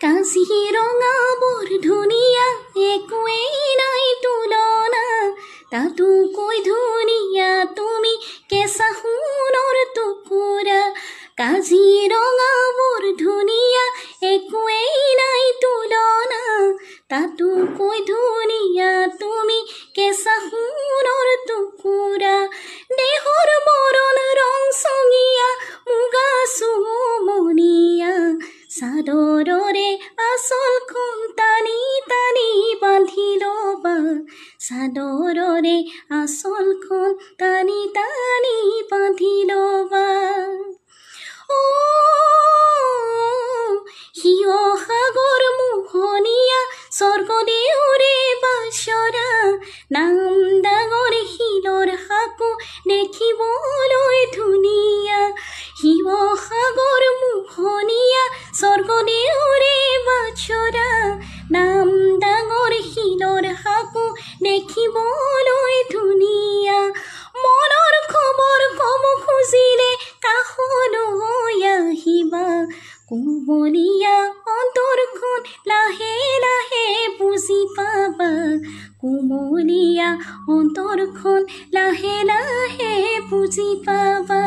কাজিৰঙা বৰ ধুনীয়া একোৱেই নাই তুলনা তাতোকৈ ধুনীয়া তুমি কেঁচা সোণৰ টুকুৰা কাজিৰঙা বৰ ধুনীয়া একোৱেই নাই তুলনা তাতোকৈ ধুনীয়া তুমি কেঁচা সোণৰ টুকুৰা দেহৰ বৰণ ৰং চঙীয়া মুগা চুমনীয়া চাদৰৰে আঁচলখন টানি টানি বান্ধি ল'বা চাদৰৰে আঁচলখন টানি টানি বান্ধি ল'বা শিৱসাগৰ মোহনীয়া স্বৰ্গদেউৰে বাসৰা নাম ডাঙৰ শিলৰ সাঁকো দেখিবলৈ ধুনীয়া শিৱসাগৰ মোহনীয়া স্বৰ্গদেউৰে বাসৰা নাম ডাঙৰ শিলৰ সাঁকো দেখিবলৈ ধুনীয়া মনৰ খবৰ ক'ব খুজিলে কাষলৈ আহিবা কোমলীয়া অন্তৰখন লাহে লাহে বুজি পাবা কোমলীয়া অন্তৰখন লাহে লাহে বুজি পাবা